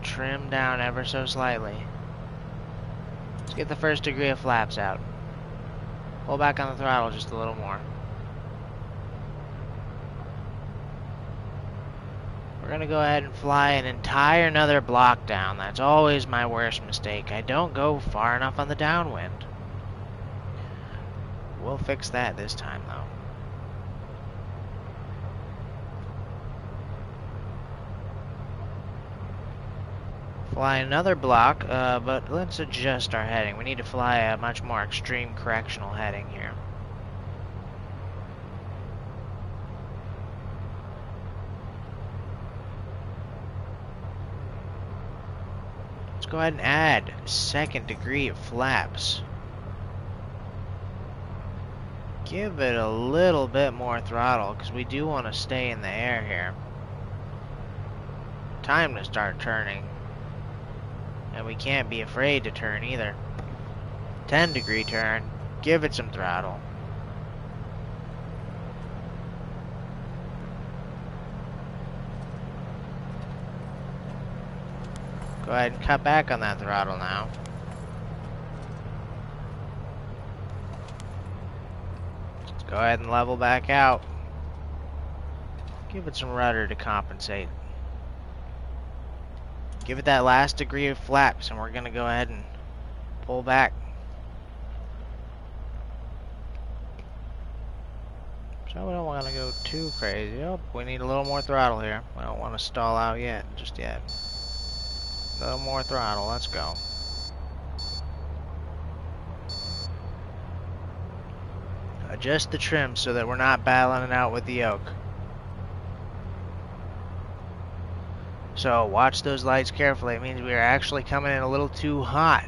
Trim down ever so slightly. Let's get the first degree of flaps out. Pull back on the throttle just a little more. We're gonna go ahead and fly an entire another block down. That's always my worst mistake. I don't go far enough on the downwind. We'll fix that this time though. Fly another block, but let's adjust our heading. We need to fly a much more extreme correctional heading here. Let's go ahead and add second degree of flaps. Give it a little bit more throttle, because we do want to stay in the air here. Time to start turning. And we can't be afraid to turn either. 10 degree turn. Give it some throttle. Go ahead and cut back on that throttle now. Let's go ahead and level back out. Give it some rudder to compensate. Give it that last degree of flaps, and we're going to go ahead and pull back. So we don't want to go too crazy. Oh, we need a little more throttle here. We don't want to stall out yet, just yet. A little more throttle, let's go. Adjust the trim so that we're not battling it out with the yoke. So watch those lights carefully. It means we are actually coming in a little too hot.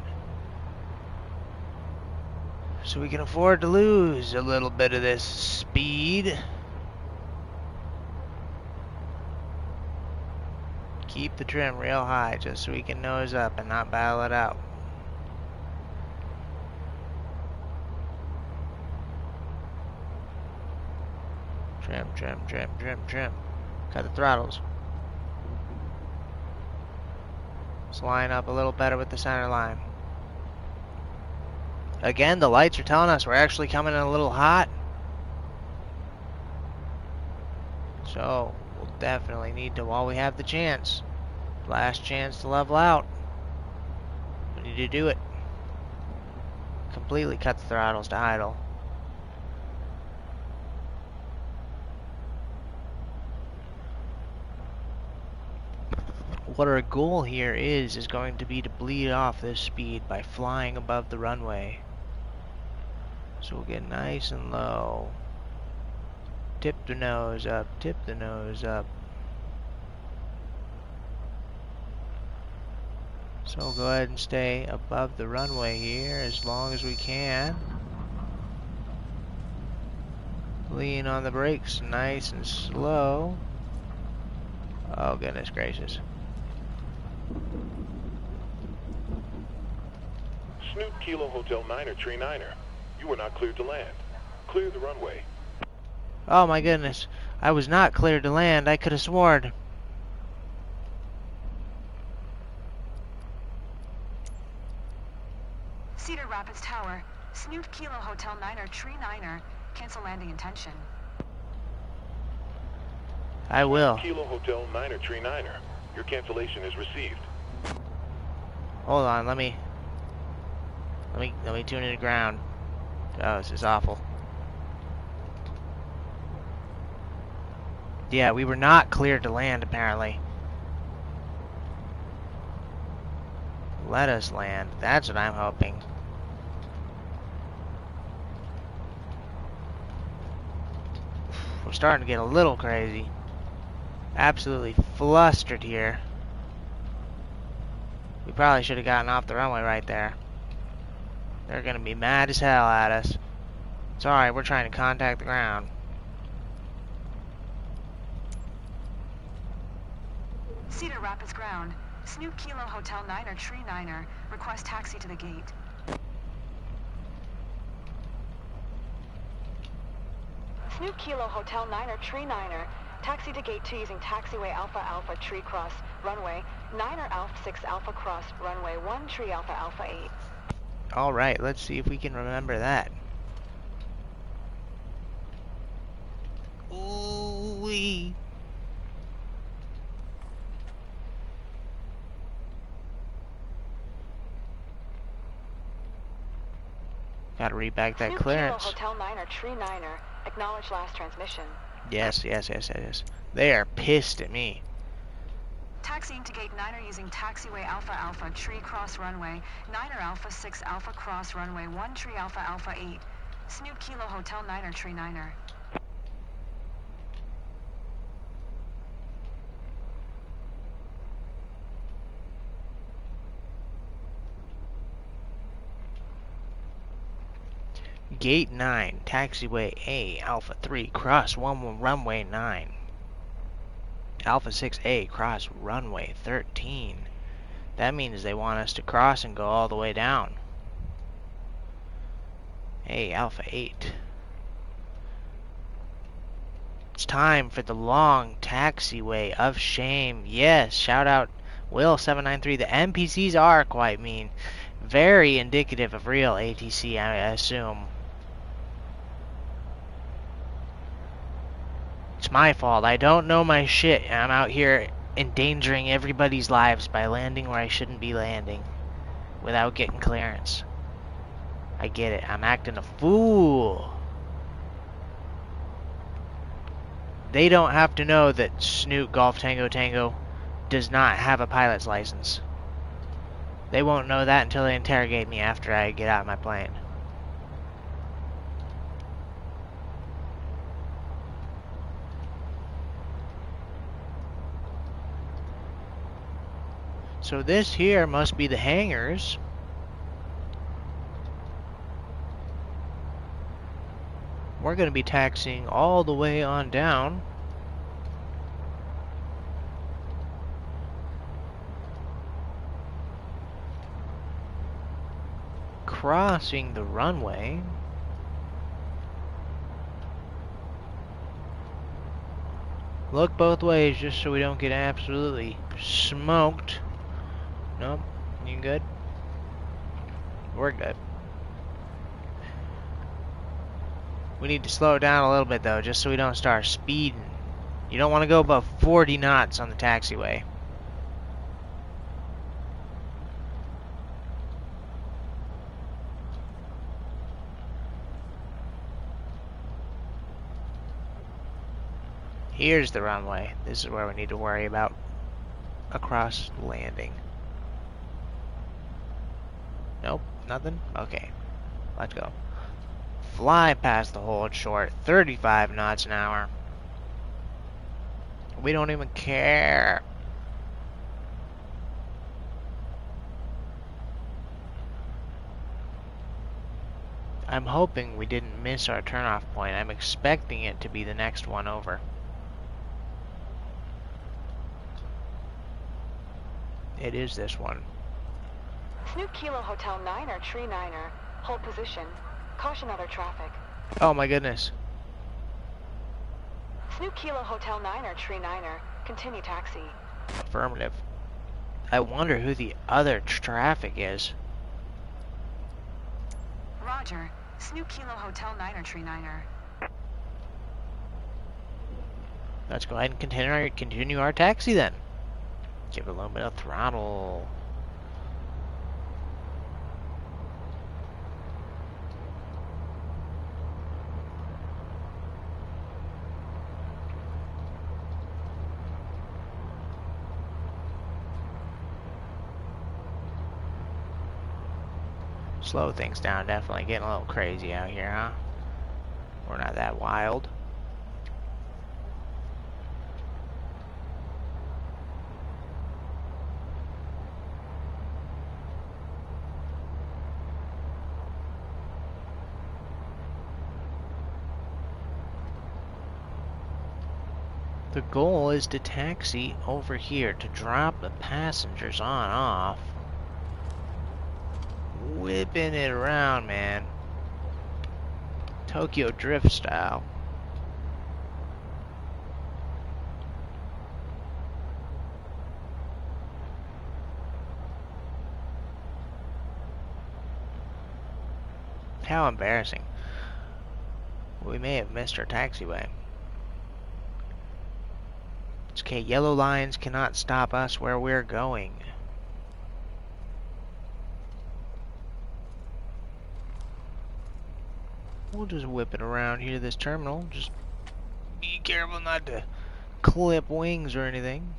So we can afford to lose a little bit of this speed. Keep the trim real high just so we can nose up and not battle it out. Trim, trim, trim, trim, trim. Cut the throttles. Let's line up a little better with the center line. Again, the lights are telling us we're actually coming in a little hot. So, we'll definitely need to, while we have the chance, last chance to level out, we need to do it. Completely cut the throttles to idle. What our goal here is going to be to bleed off this speed by flying above the runway. So we'll get nice and low. Tip the nose up, tip the nose up. So we'll go ahead and stay above the runway here as long as we can. Lean on the brakes nice and slow. Oh goodness gracious. Snoop Kilo Hotel 9er, Tree 9er. You were not cleared to land. Clear the runway. Oh my goodness. I was not cleared to land. I could have sworn. Cedar Rapids Tower. Snoop Kilo Hotel 9er, Tree 9er. Cancel landing intention. I will. Kilo Hotel 9er, Tree 9er. Your cancellation is received. Hold on, let me tune in the ground. Oh, this is awful. Yeah, we were not cleared to land apparently. Let us land. That's what I'm hoping. We're starting to get a little crazy. Absolutely flustered here. We probably should have gotten off the runway right there. They're gonna be mad as hell at us. It's alright, we're trying to contact the ground. Cedar Rapids ground. Snoop Kilo Hotel Niner Tree Niner. Request taxi to the gate. Snoop Kilo Hotel Niner Tree Niner. Taxi to gate 2 using taxiway Alpha Alpha Tree Cross runway. Niner Alpha 6 Alpha Cross runway 1 Tree Alpha Alpha 8. Alright, let's see if we can remember that. Ooh-wee. Gotta read back that clearance. Snoop Kilo Hotel Niner Tree Niner. Acknowledge last transmission. Yes. They are pissed at me. Taxiing to gate 9 using taxiway Alpha Alpha Tree Cross runway. Niner Alpha 6 Alpha Cross runway 1 Tree Alpha Alpha 8. Snoop Kilo Hotel Niner Tree Niner. Gate 9, taxiway A, Alpha 3, cross 1 runway 9. Alpha 6A, cross runway 13. That means they want us to cross and go all the way down. Hey, Alpha 8. It's time for the long taxiway of shame. Yes, shout out Will793. The NPCs are quite mean. Very indicative of real ATC, I assume. It's my fault. I don't know my shit, and I'm out here endangering everybody's lives by landing where I shouldn't be landing without getting clearance. I get it. I'm acting a fool. They don't have to know that Snoop Golf Tango Tango does not have a pilot's license. They won't know that until they interrogate me after I get out of my plane. So this here must be the hangars. We're going to be taxiing all the way on down. Crossing the runway. Look both ways just so we don't get absolutely smoked. Nope, you good? We're good. We need to slow down a little bit though, just so we don't start speeding. You don't want to go above 40 knots on the taxiway. Here's the runway. This is where we need to worry about across landing. Nope, nothing? Okay, let's go. Fly past the hold short, 35 knots an hour. We don't even care. I'm hoping we didn't miss our turnoff point. I'm expecting it to be the next one over. It is this one. Snoop Kilo Hotel Niner Tree Niner. Hold position. Caution other traffic. Oh my goodness. Snoop Kilo Hotel Niner Tree Niner. Continue taxi. Affirmative. I wonder who the other traffic is. Roger. Snoop Kilo Hotel Niner Tree Niner. Let's go ahead and continue our taxi then. Give it a little bit of throttle. Slow things down, definitely getting a little crazy out here, huh? We're not that wild. The goal is to taxi over here to drop the passengers on off. Whipping it around, man. Tokyo Drift style. How embarrassing. We may have missed our taxiway. It's okay, yellow lines cannot stop us where we're going. We'll just whip it around here to this terminal. Just be careful not to clip wings or anything.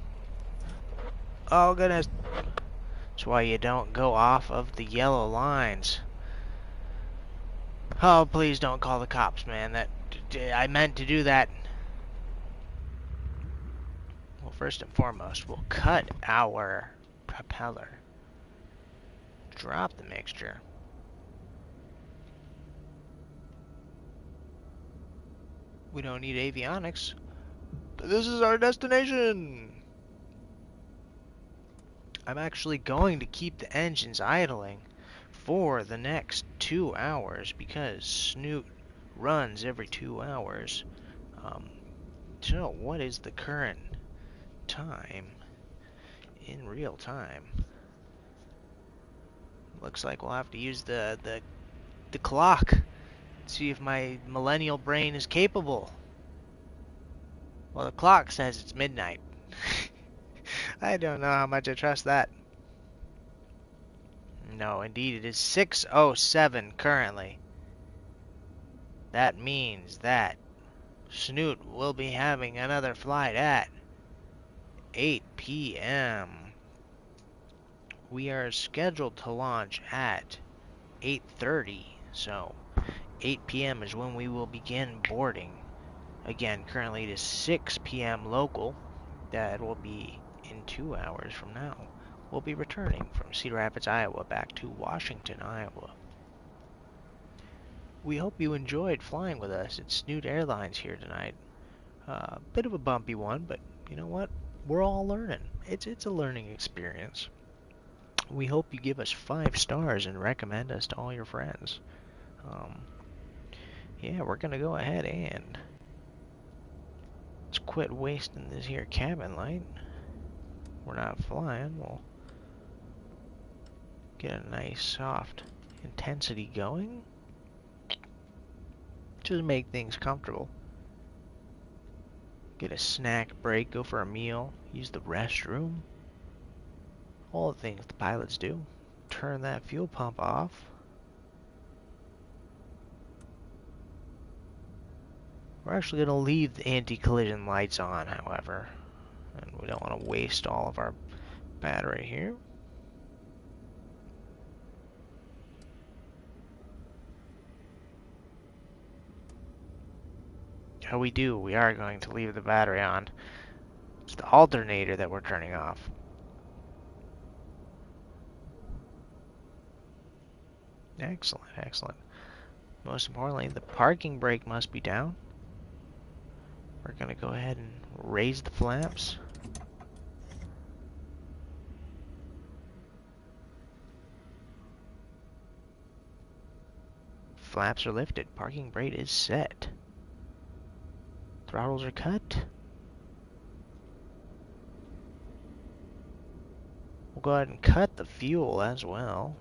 Oh goodness. That's why you don't go off of the yellow lines. Oh, please don't call the cops, man. I meant to do that. Well, first and foremost, we'll cut our propeller. Drop the mixture. We don't need avionics. But this is our destination! I'm actually going to keep the engines idling for the next 2 hours because Snoot runs every 2 hours. So, what is the current time in real time? Looks like we'll have to use the clock to see if my millennial brain is capable. Well, the clock says it's midnight. I don't know how much I trust that. No, indeed, it is 6:07 currently. That means that Snoot will be having another flight at 8 p.m. We are scheduled to launch at 8:30, so 8 p.m. is when we will begin boarding. Again, currently it is 6 p.m. local. That will be in 2 hours from now. We'll be returning from Cedar Rapids, Iowa, back to Washington, Iowa. We hope you enjoyed flying with us at Snoot Airlines here tonight. Bit of a bumpy one, but you know what? We're all learning. It's a learning experience. We hope you give us 5 stars and recommend us to all your friends. Yeah, we're gonna go ahead and let's quit wasting this here cabin light. We're not flying. We'll get a nice soft intensity going. Just make things comfortable. Get a snack break, go for a meal, use the restroom. All the things the pilots do. Turn that fuel pump off. We're actually going to leave the anti-collision lights on, however. And we don't want to waste all of our battery here. Oh, we are going to leave the battery on. It's the alternator that we're turning off. Excellent, excellent. Most importantly, the parking brake must be down. We're going to go ahead and raise the flaps. Flaps are lifted. Parking brake is set. Throttles are cut. We'll go ahead and cut the fuel as well.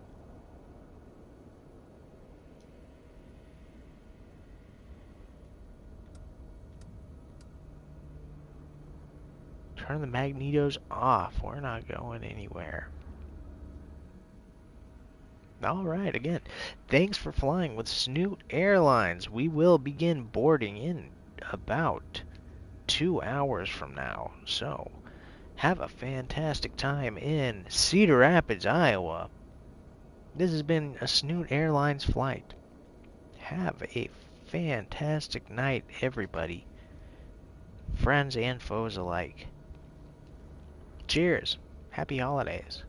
Turn the magnetos off. We're not going anywhere. Alright, again, thanks for flying with Snoot Airlines. We will begin boarding in about 2 hours from now. So, have a fantastic time in Cedar Rapids, Iowa. This has been a Snoot Airlines flight. Have a fantastic night, everybody. Friends and foes alike. Cheers. Happy holidays.